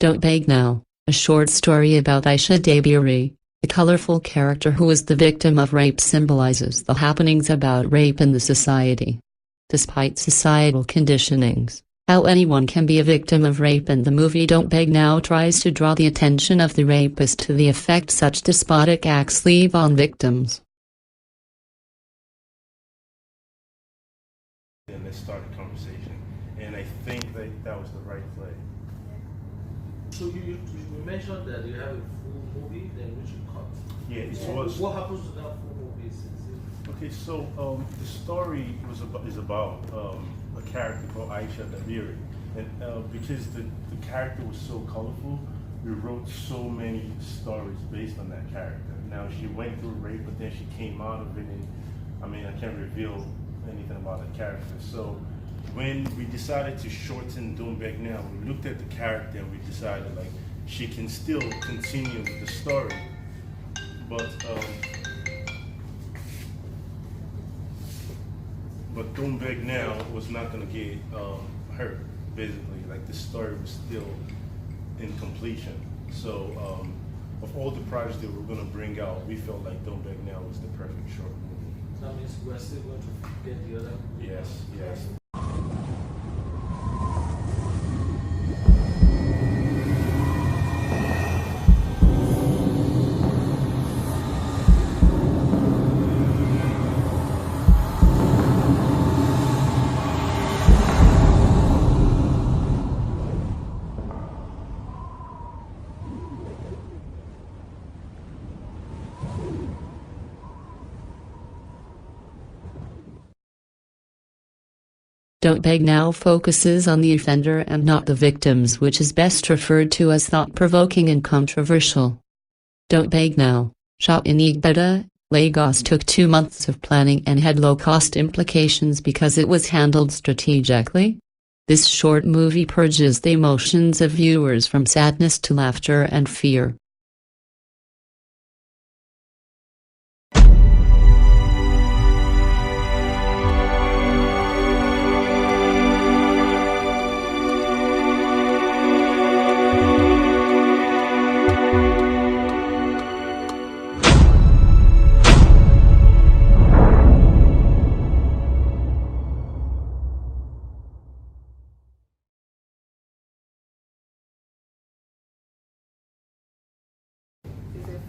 Don't Beg Now, a short story about Aisha Dabiri, a colorful character who is the victim of rape, symbolizes the happenings about rape in the society. Despite societal conditionings, how anyone can be a victim of rape, and the movie Don't Beg Now tries to draw the attention of the rapist to the effect such despotic acts leave on victims. And let's start a conversation, and I think that was the right play. So you mentioned that you have a full movie, then which you cut. Yeah, it was. What happens to that full movie? Okay, so the story is about a character called Aisha Dabiri, and because the character was so colorful, we wrote so many stories based on that character. Now she went through rape, but then she came out of it, and I mean I can't reveal anything about the character. So when we decided to shorten Don't Beg Now, we looked at the character and we decided like she can still continue with the story, but Don't Beg Now was not gonna get hurt. Basically, like the story was still in completion. So of all the projects that we're gonna bring out, we felt like Don't Beg Now was the perfect short movie. That means we're still going to get the other. Yes, yes. Don't Beg Now focuses on the offender and not the victims, which is best referred to as thought-provoking and controversial. Don't Beg Now, shot in Egbeda, Lagos, took 2 months of planning and had low-cost implications because it was handled strategically. This short movie purges the emotions of viewers from sadness to laughter and fear.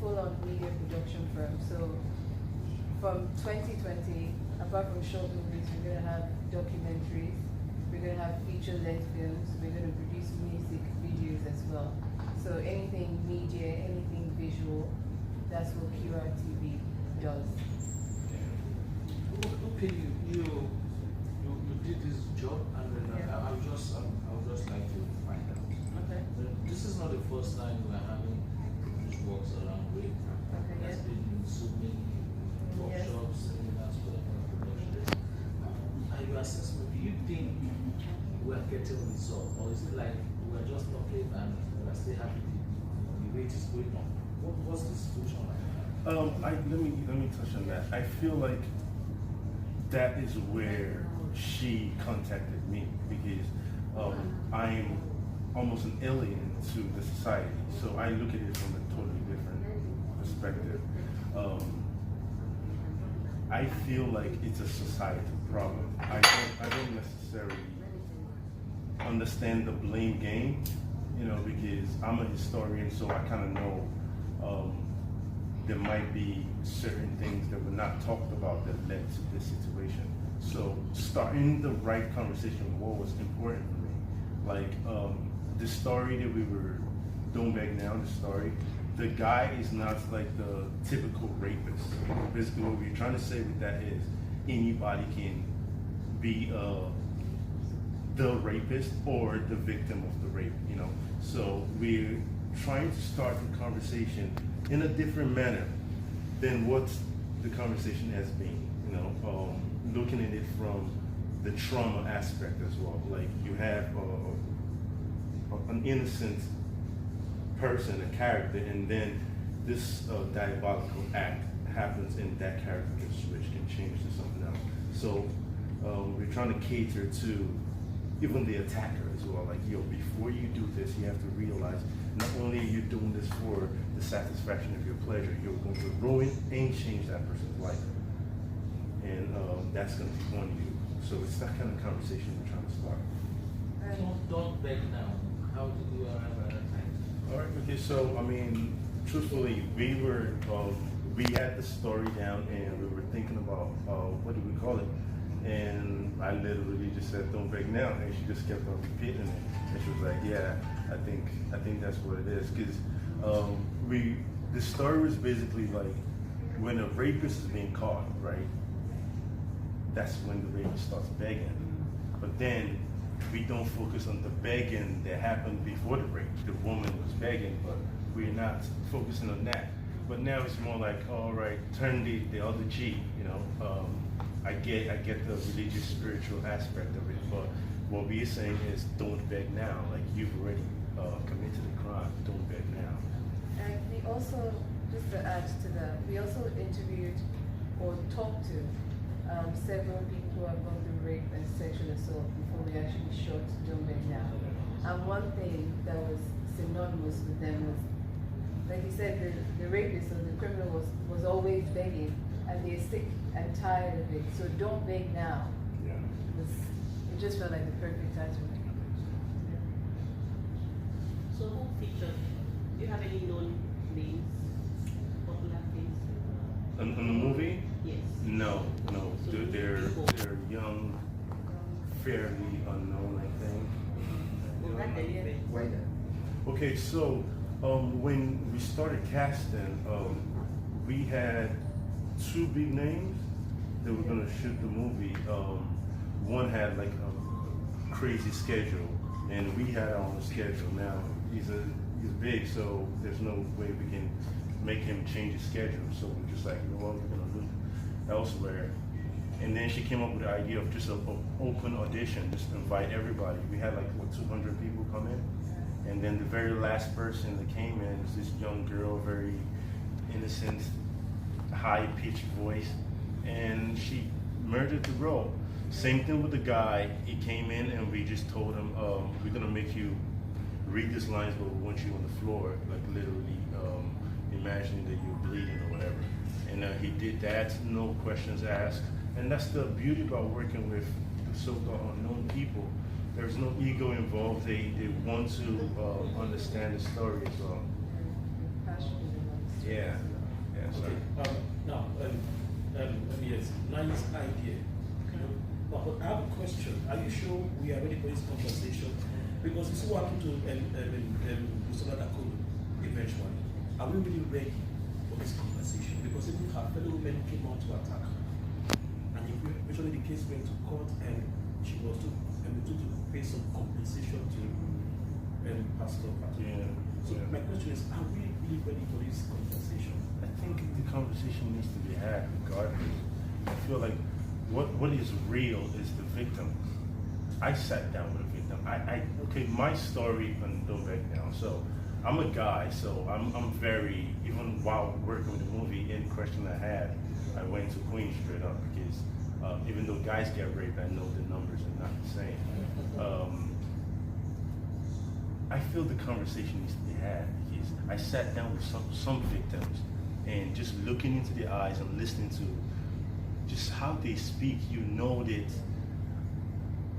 Full-on media production firm. So from 2020, apart from short movies, we're going to have documentaries, we're going to have feature-length films, we're going to produce music videos as well. So anything media, anything visual, that's what QRTV does. Okay, you did this job, and then yeah. I would just like to find out. Okay. This is not the first time we're having works around rape. Okay, There's been so many workshops, seminars, whatever production. And your assessment, do you think we're getting results, or is it like we're just talking and we're still happy the rate is going on? What's the situation like? Let me touch on that. I feel like that is where she contacted me, because I'm almost an alien to the society, so I look at it from a totally different perspective. I feel like it's a societal problem. I don't necessarily understand the blame game, because I'm a historian, so I kind of know there might be certain things that were not talked about that led to this situation. So starting the right conversation, what was important for me, like the story that we were Don't Beg Now, the guy is not like the typical rapist. Basically what we're trying to say with that is anybody can be the rapist or the victim of the rape, So we're trying to start the conversation in a different manner than what the conversation has been, looking at it from the trauma aspect as well. Like you have an innocent person, a character, and then this diabolical act happens in that character's switch can change to something else. So we're trying to cater to even the attacker as well. Like, yo, before you do this, you have to realize not only are you doing this for the satisfaction of your pleasure, you're going to ruin and change that person's life. And that's going to be on you. So it's that kind of conversation we're trying to start. Don't beg now. How did you arrive at that time? All right, okay, so, I mean, truthfully, we had the story down and we were thinking about, what do we call it? And I literally just said, don't beg now. And she just kept on repeating it. And she was like, yeah, I think that's what it is. Because the story was basically like, when a rapist is being caught, right? That's when the rapist starts begging. But then we don't focus on the begging that happened before the rape. The woman was begging, but we're not focusing on that. But now it's more like, all right, turn the other cheek, you know. I get the religious, spiritual aspect of it, but what we're saying is don't beg now. Like, you've already committed a crime, don't beg now. And we also, just to add to that, we also interviewed or talked to several people who have gone through rape and sexual assault before we actually shot Don't Beg Now. And one thing that was synonymous with them was, like you said, the rapist or the criminal was always begging, and they're sick and tired of it. So don't beg now. Yeah. It just felt like the perfect title. So who featured? Do you have any known names, popular names? On the movie? Yes. No. So They're young, fairly unknown, I think. Was that the year? Okay, so when we started casting, we had two big names that were gonna shoot the movie. One had like a crazy schedule, and we had our own schedule. Now he's big, so there's no way we can make him change his schedule. So we're just like, you know what, we're gonna look elsewhere. And then she came up with the idea of just an open audition, just invite everybody. We had like, 200 people come in. And then the very last person that came in was this young girl, very innocent, high-pitched voice. And she murdered the role. Same thing with the guy. He came in and we just told him, we're gonna make you read these lines, but we want you on the floor, like literally imagining that you're bleeding or whatever. And he did that, no questions asked. And that's the beauty about working with the so-called unknown people. There's no ego involved. They want to understand the story as well. Yeah. Okay. Now, yes, nice idea. You know, but I have a question. Are you sure we are ready for this conversation? Because this is what happened to Lusola Dakolo eventually. Are we really ready for this conversation? Because even her fellow women came out to attack her. And eventually the case went to court and she was to pay some compensation to Pastor Patrick. Yeah. So my question is, are we really ready for this conversation? I think the conversation needs to be had regardless. I feel like what is real is the victim. I sat down with a victim. Okay, my story on Don't Back Down. So I'm a guy, so I'm very, even while working with the movie, any question I had, I went to Queen straight up because even though guys get raped, I know the numbers are not the same. I feel the conversation needs to be had because I sat down with some victims and just looking into their eyes and listening to just how they speak, you know that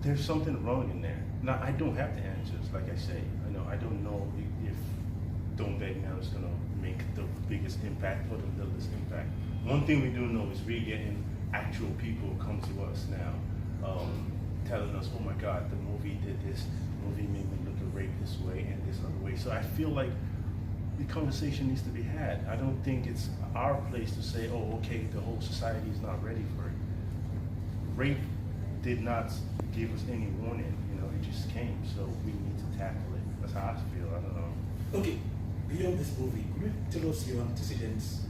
there's something wrong in there. Now, I don't have the answers, like I say. I don't know if Don't Beg Now is gonna make the biggest impact or the littlest impact. One thing we do know is we're getting actual people come to us now, telling us, oh my God, the movie did this, the movie made me look at rape this way and this other way. So I feel like the conversation needs to be had. I don't think it's our place to say, oh, okay, the whole society is not ready for it. Rape did not give us any warning, it just came, so we need to tackle it. That's how I feel, I don't know. Okay, beyond this movie, could you tell us your antecedents